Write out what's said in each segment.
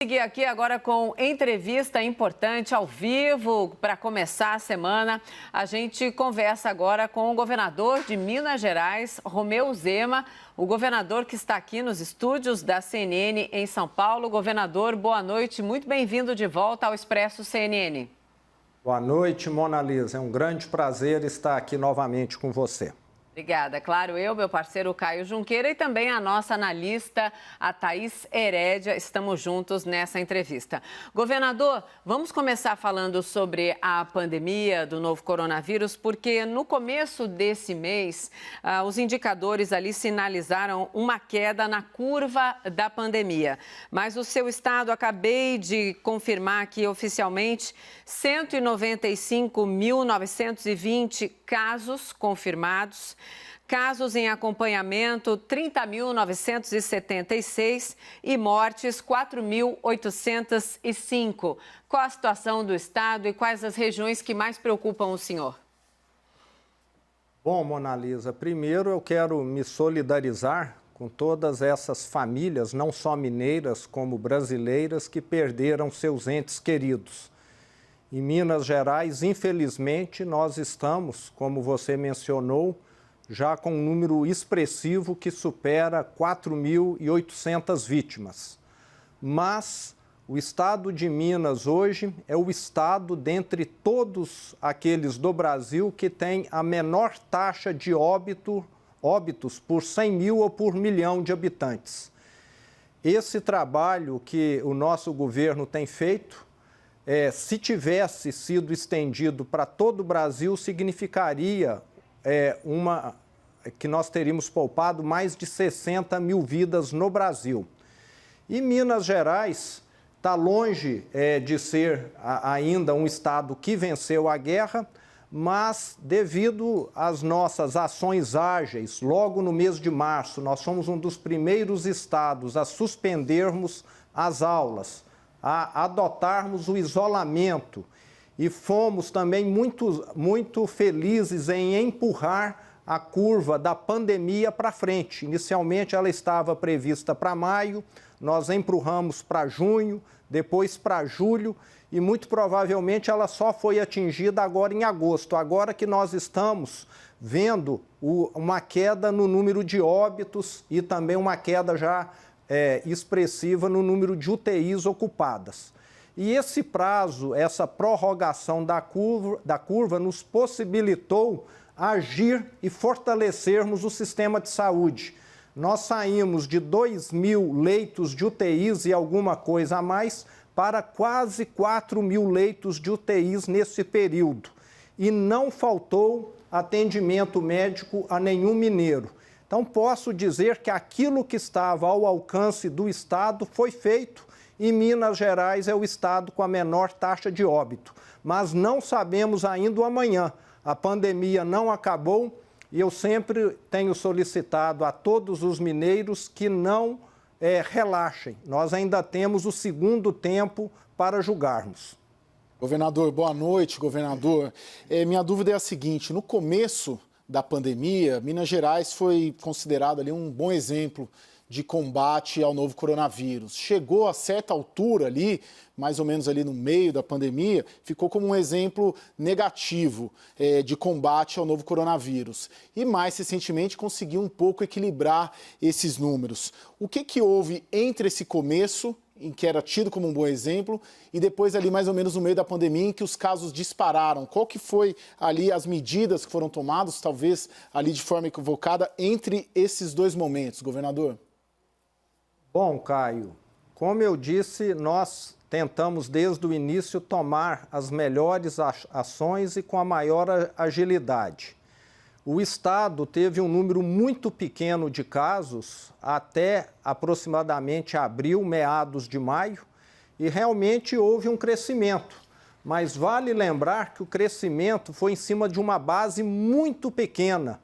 Seguir aqui agora com entrevista importante ao vivo para começar a semana. A gente conversa agora com o governador de Minas Gerais, Romeu Zema, o governador que está aqui nos estúdios da CNN em São Paulo. Governador, boa noite, muito bem-vindo de volta ao Expresso CNN. Boa noite, Mona Lisa. É um grande prazer estar aqui novamente com você. Obrigada. Claro, eu, meu parceiro Caio Junqueira e também a nossa analista, a Thaís Herédia, estamos juntos nessa entrevista. Governador, vamos começar falando sobre a pandemia do novo coronavírus, porque no começo desse mês, os indicadores ali sinalizaram uma queda na curva da pandemia. Mas o seu estado, acabei de confirmar aqui oficialmente, 195.920 casos confirmados. Casos em acompanhamento, 30.976 e mortes, 4.805. Qual a situação do estado e quais as regiões que mais preocupam o senhor? Bom, Mona Lisa, primeiro eu quero me solidarizar com todas essas famílias, não só mineiras como brasileiras, que perderam seus entes queridos. Em Minas Gerais, infelizmente, nós estamos, como você mencionou, já com um número expressivo que supera 4.800 vítimas. Mas o estado de Minas hoje é o estado, dentre todos aqueles do Brasil, que tem a menor taxa de óbitos por 100 mil ou por milhão de habitantes. Esse trabalho que o nosso governo tem feito, se tivesse sido estendido para todo o Brasil, significaria que nós teríamos poupado mais de 60 mil vidas no Brasil. E Minas Gerais está longe de ser ainda um estado que venceu a guerra, mas devido às nossas ações ágeis, logo no mês de março, nós fomos um dos primeiros estados a suspendermos as aulas, a adotarmos o isolamento e fomos também muito felizes em empurrar a curva da pandemia para frente. Inicialmente ela estava prevista para maio, nós empurramos para junho, depois para julho e muito provavelmente ela só foi atingida agora em agosto, agora que nós estamos vendo uma queda no número de óbitos e também uma queda já expressiva no número de UTIs ocupadas. E esse prazo, essa prorrogação da curva nos possibilitou agir e fortalecermos o sistema de saúde. Nós saímos de 2.000 leitos de UTIs e alguma coisa a mais para quase 4.000 leitos de UTIs nesse período. E não faltou atendimento médico a nenhum mineiro. Então, posso dizer que aquilo que estava ao alcance do Estado foi feito e Minas Gerais é o estado com a menor taxa de óbito. Mas não sabemos ainda o amanhã. A pandemia não acabou e eu sempre tenho solicitado a todos os mineiros que não relaxem. Nós ainda temos o segundo tempo para julgarmos. Governador, boa noite, governador. Minha dúvida é a seguinte, no começo da pandemia, Minas Gerais foi considerado ali um bom exemplo de combate ao novo coronavírus. Chegou a certa altura ali, mais ou menos ali no meio da pandemia, ficou como um exemplo negativo de combate ao novo coronavírus. E mais recentemente conseguiu um pouco equilibrar esses números. O que houve entre esse começo, em que era tido como um bom exemplo, e depois ali mais ou menos no meio da pandemia, em que os casos dispararam? Qual que foi ali as medidas que foram tomadas, talvez ali de forma equivocada, entre esses dois momentos, governador? Bom, Caio, como eu disse, nós tentamos desde o início tomar as melhores ações e com a maior agilidade. O Estado teve um número muito pequeno de casos até aproximadamente abril, meados de maio, e realmente houve um crescimento. Mas vale lembrar que o crescimento foi em cima de uma base muito pequena.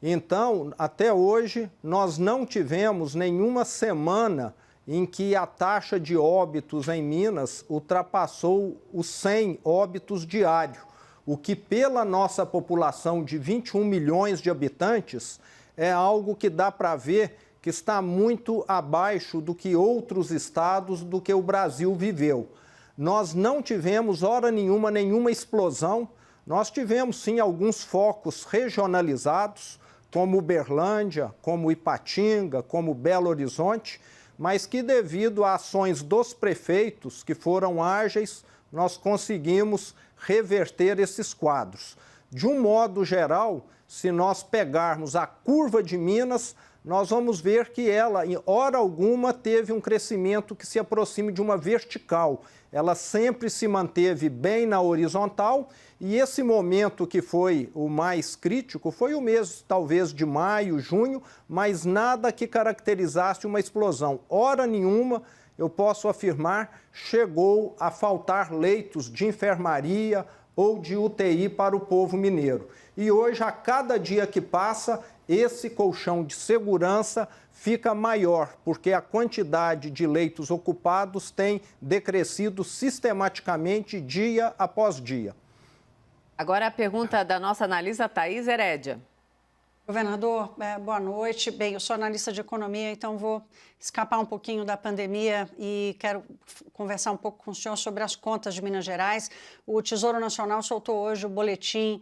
Então, até hoje, nós não tivemos nenhuma semana em que a taxa de óbitos em Minas ultrapassou os 100 óbitos diários, o que pela nossa população de 21 milhões de habitantes é algo que dá para ver que está muito abaixo do que outros estados, do que o Brasil viveu. Nós não tivemos, hora nenhuma explosão. Nós tivemos, sim, alguns focos regionalizados, como Uberlândia, como Ipatinga, como Belo Horizonte, mas que, devido a ações dos prefeitos, que foram ágeis, nós conseguimos reverter esses quadros. De um modo geral, se nós pegarmos a curva de Minas, nós vamos ver que ela, em hora alguma, teve um crescimento que se aproxime de uma vertical. Ela sempre se manteve bem na horizontal e esse momento que foi o mais crítico foi o mês, talvez, de maio, junho, mas nada que caracterizasse uma explosão. Hora nenhuma, eu posso afirmar, chegou a faltar leitos de enfermaria ou de UTI para o povo mineiro. E hoje, a cada dia que passa, esse colchão de segurança fica maior, porque a quantidade de leitos ocupados tem decrescido sistematicamente dia após dia. Agora a pergunta da nossa analista Thaís Herédia. Governador, boa noite. Bem, eu sou analista de economia, então vou escapar um pouquinho da pandemia e quero conversar um pouco com o senhor sobre as contas de Minas Gerais. O Tesouro Nacional soltou hoje o boletim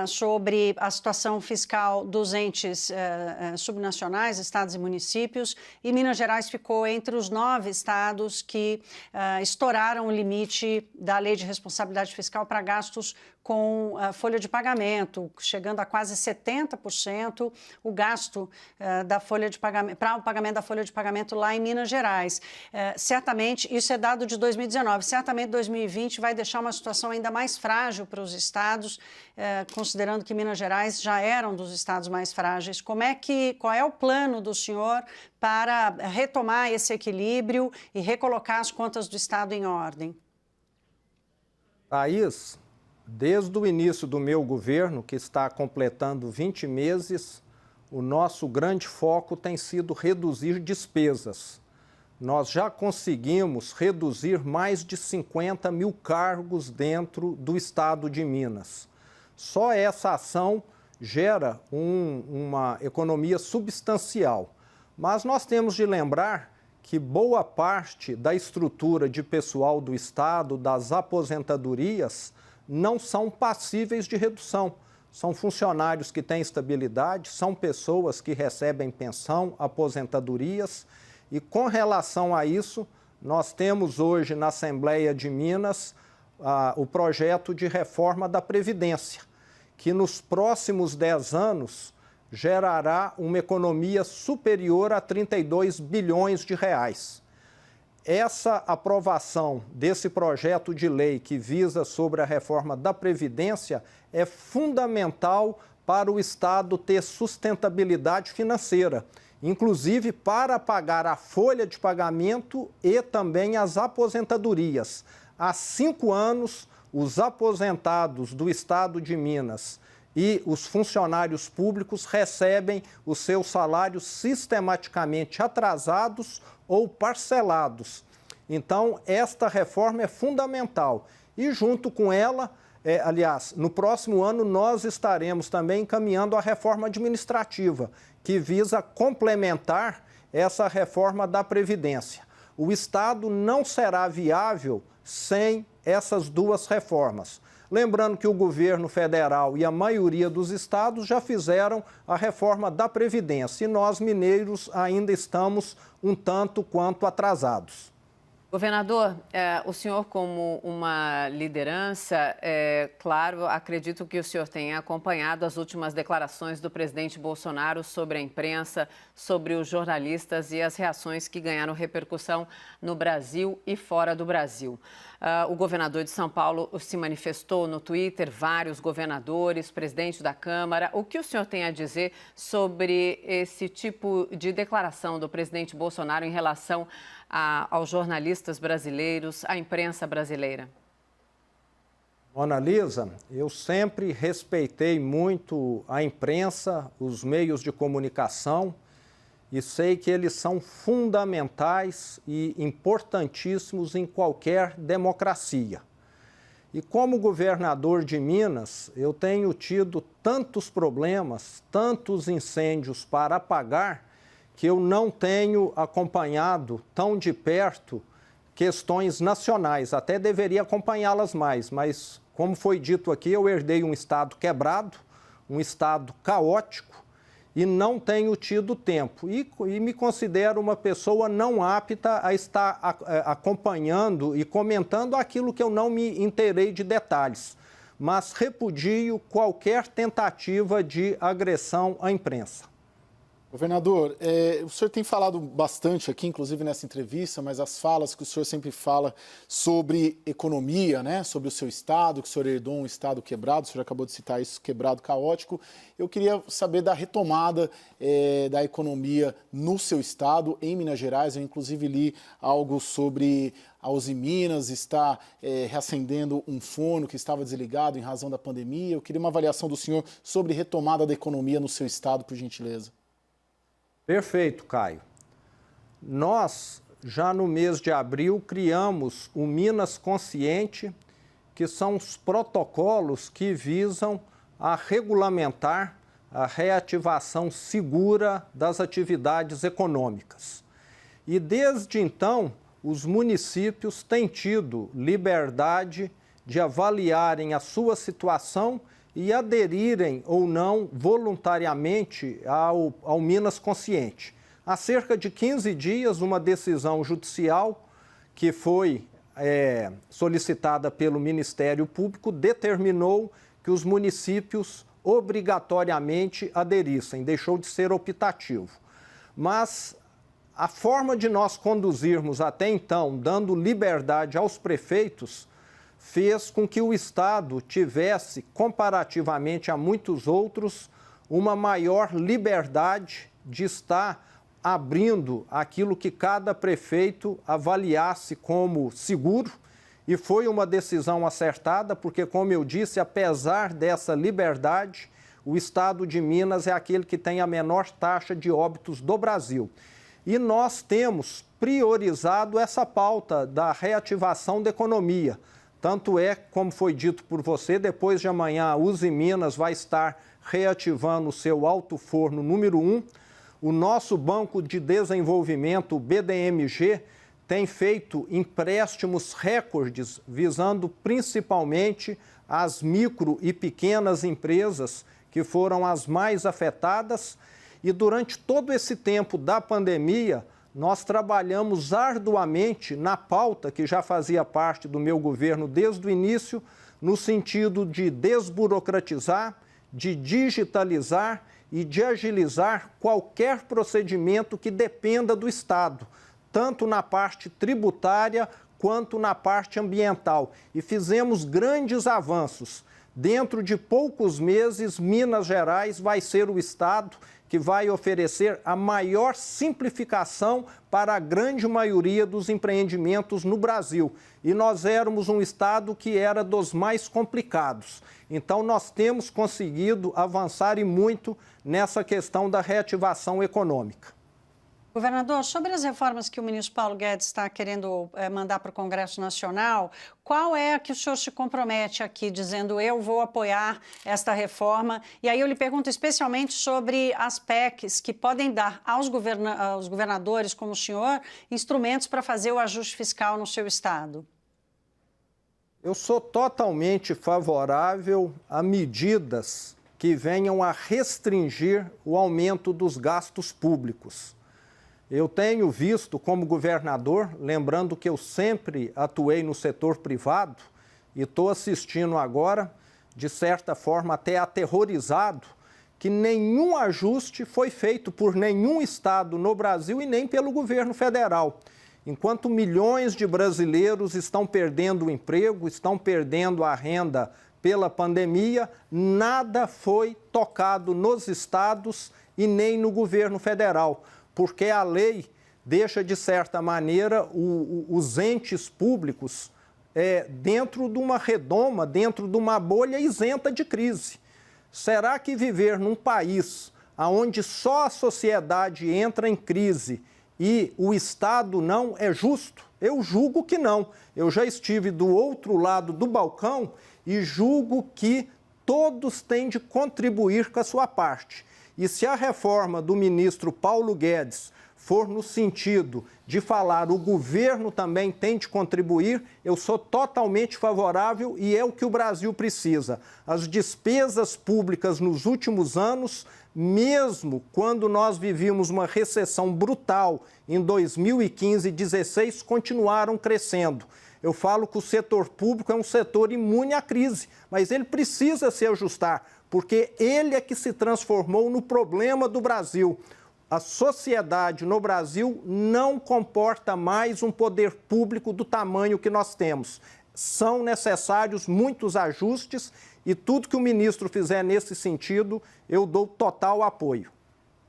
sobre a situação fiscal dos entes subnacionais, estados e municípios, e Minas Gerais ficou entre os 9 estados que estouraram o limite da Lei de Responsabilidade Fiscal para gastos com folha de pagamento, chegando a quase 70% o gasto da folha de pagamento, para o pagamento da folha de pagamento lá em Minas Gerais. Certamente, isso é dado de 2019, certamente 2020 vai deixar uma situação ainda mais frágil para os estados, considerando que Minas Gerais já era um dos estados mais frágeis. Qual é o plano do senhor para retomar esse equilíbrio e recolocar as contas do estado em ordem? Thaís, desde o início do meu governo, que está completando 20 meses, o nosso grande foco tem sido reduzir despesas. Nós já conseguimos reduzir mais de 50 mil cargos dentro do estado de Minas. Só essa ação gera uma economia substancial. Mas nós temos de lembrar que boa parte da estrutura de pessoal do estado, das aposentadorias, não são passíveis de redução. São funcionários que têm estabilidade, são pessoas que recebem pensão, aposentadorias. E com relação a isso, nós temos hoje na Assembleia de Minas o projeto de reforma da Previdência, que nos próximos 10 anos gerará uma economia superior a 32 bilhões de reais. Essa aprovação desse projeto de lei que visa sobre a reforma da Previdência é fundamental para o Estado ter sustentabilidade financeira, inclusive para pagar a folha de pagamento e também as aposentadorias. Há 5 anos, os aposentados do Estado de Minas e os funcionários públicos recebem os seus salários sistematicamente atrasados ou parcelados. Então, esta reforma é fundamental. E junto com ela, no próximo ano, nós estaremos também encaminhando a reforma administrativa, que visa complementar essa reforma da Previdência. O Estado não será viável sem essas duas reformas. Lembrando que o governo federal e a maioria dos estados já fizeram a reforma da Previdência e nós, mineiros, ainda estamos um tanto quanto atrasados. Governador, o senhor como uma liderança, claro, acredito que o senhor tenha acompanhado as últimas declarações do presidente Bolsonaro sobre a imprensa, sobre os jornalistas e as reações que ganharam repercussão no Brasil e fora do Brasil. O governador de São Paulo se manifestou no Twitter, vários governadores, presidente da Câmara. O que o senhor tem a dizer sobre esse tipo de declaração do presidente Bolsonaro em relação aos jornalistas brasileiros, à imprensa brasileira? Ana Lisa, eu sempre respeitei muito a imprensa, os meios de comunicação, e sei que eles são fundamentais e importantíssimos em qualquer democracia. E como governador de Minas, eu tenho tido tantos problemas, tantos incêndios para apagar, que eu não tenho acompanhado tão de perto questões nacionais. Até deveria acompanhá-las mais, mas, como foi dito aqui, eu herdei um Estado quebrado, um Estado caótico, e não tenho tido tempo. E me considero uma pessoa não apta a estar acompanhando e comentando aquilo que eu não me inteirei de detalhes, mas repudio qualquer tentativa de agressão à imprensa. Governador, o senhor tem falado bastante aqui, inclusive nessa entrevista, mas as falas que o senhor sempre fala sobre economia, né, sobre o seu estado, que o senhor herdou um estado quebrado, o senhor acabou de citar isso, quebrado, caótico. Eu queria saber da retomada da economia no seu estado, em Minas Gerais. Eu, inclusive, li algo sobre a Uzi Minas está reacendendo um forno que estava desligado em razão da pandemia. Eu queria uma avaliação do senhor sobre retomada da economia no seu estado, por gentileza. Perfeito, Caio. Nós, já no mês de abril, criamos o Minas Consciente, que são os protocolos que visam a regulamentar a reativação segura das atividades econômicas. E desde então, os municípios têm tido liberdade de avaliarem a sua situação e aderirem ou não voluntariamente ao Minas Consciente. Há cerca de 15 dias, uma decisão judicial que foi solicitada pelo Ministério Público determinou que os municípios obrigatoriamente aderissem, deixou de ser optativo. Mas a forma de nós conduzirmos até então, dando liberdade aos prefeitos, fez com que o Estado tivesse, comparativamente a muitos outros, uma maior liberdade de estar abrindo aquilo que cada prefeito avaliasse como seguro. E foi uma decisão acertada, porque, como eu disse, apesar dessa liberdade, o Estado de Minas é aquele que tem a menor taxa de óbitos do Brasil. E nós temos priorizado essa pauta da reativação da economia. Tanto é, como foi dito por você, depois de amanhã a Uzi Minas vai estar reativando o seu alto forno número 1. O nosso Banco de Desenvolvimento, o BDMG, tem feito empréstimos recordes, visando principalmente as micro e pequenas empresas, que foram as mais afetadas. E durante todo esse tempo da pandemia, nós trabalhamos arduamente na pauta que já fazia parte do meu governo desde o início, no sentido de desburocratizar, de digitalizar e de agilizar qualquer procedimento que dependa do Estado, tanto na parte tributária quanto na parte ambiental. E fizemos grandes avanços. Dentro de poucos meses, Minas Gerais vai ser o estado que vai oferecer a maior simplificação para a grande maioria dos empreendimentos no Brasil. E nós éramos um estado que era dos mais complicados. Então, nós temos conseguido avançar e muito nessa questão da reativação econômica. Governador, sobre as reformas que o ministro Paulo Guedes está querendo mandar para o Congresso Nacional, qual é a que o senhor se compromete aqui, dizendo eu vou apoiar esta reforma? E aí eu lhe pergunto especialmente sobre as PECs que podem dar aos governadores, como o senhor, instrumentos para fazer o ajuste fiscal no seu estado. Eu sou totalmente favorável a medidas que venham a restringir o aumento dos gastos públicos. Eu tenho visto como governador, lembrando que eu sempre atuei no setor privado e estou assistindo agora, de certa forma até aterrorizado, que nenhum ajuste foi feito por nenhum estado no Brasil e nem pelo governo federal. Enquanto milhões de brasileiros estão perdendo o emprego, estão perdendo a renda pela pandemia, nada foi tocado nos estados e nem no governo federal, porque a lei deixa, de certa maneira, os entes públicos dentro de uma redoma, dentro de uma bolha isenta de crise. Será que viver num país onde só a sociedade entra em crise e o Estado não é justo? Eu julgo que não. Eu já estive do outro lado do balcão e julgo que todos têm de contribuir com a sua parte. E se a reforma do ministro Paulo Guedes for no sentido de falar o governo também tem de contribuir, eu sou totalmente favorável e é o que o Brasil precisa. As despesas públicas nos últimos anos, mesmo quando nós vivíamos uma recessão brutal em 2015 e 2016, continuaram crescendo. Eu falo que o setor público é um setor imune à crise, mas ele precisa se ajustar, porque ele é que se transformou no problema do Brasil. A sociedade no Brasil não comporta mais um poder público do tamanho que nós temos. São necessários muitos ajustes e tudo que o ministro fizer nesse sentido, eu dou total apoio.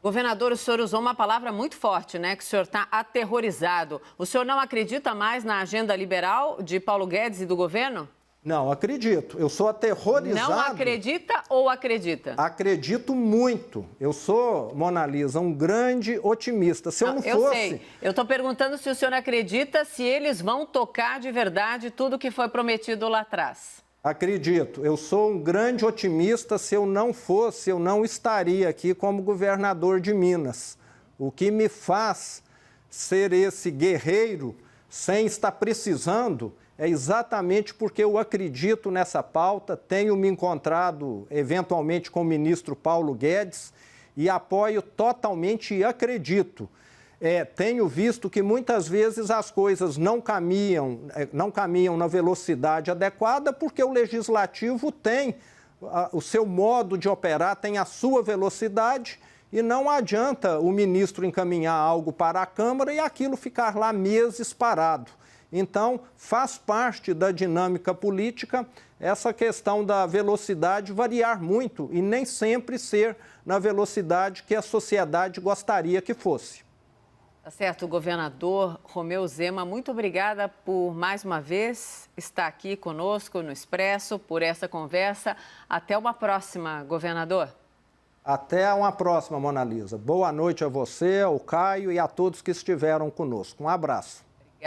Governador, o senhor usou uma palavra muito forte, né? Que o senhor está aterrorizado. O senhor não acredita mais na agenda liberal de Paulo Guedes e do governo? Não, acredito. Eu sou aterrorizado. Não acredita ou acredita? Acredito muito. Eu sou, Mona Lisa, um grande otimista. Se eu não fosse... Eu sei. Eu estou perguntando se o senhor acredita se eles vão tocar de verdade tudo que foi prometido lá atrás. Acredito. Eu sou um grande otimista. Se eu não fosse, eu não estaria aqui como governador de Minas. O que me faz ser esse guerreiro sem estar precisando é exatamente porque eu acredito nessa pauta, tenho me encontrado eventualmente com o ministro Paulo Guedes e apoio totalmente e acredito. Tenho visto que muitas vezes as coisas não caminham na velocidade adequada porque o legislativo tem o seu modo de operar, tem a sua velocidade e não adianta o ministro encaminhar algo para a Câmara e aquilo ficar lá meses parado. Então, faz parte da dinâmica política essa questão da velocidade variar muito e nem sempre ser na velocidade que a sociedade gostaria que fosse. Tá certo, governador Romeu Zema, muito obrigada por mais uma vez estar aqui conosco no Expresso, por essa conversa. Até uma próxima, governador. Até uma próxima, Mona Lisa. Boa noite a você, ao Caio e a todos que estiveram conosco. Um abraço.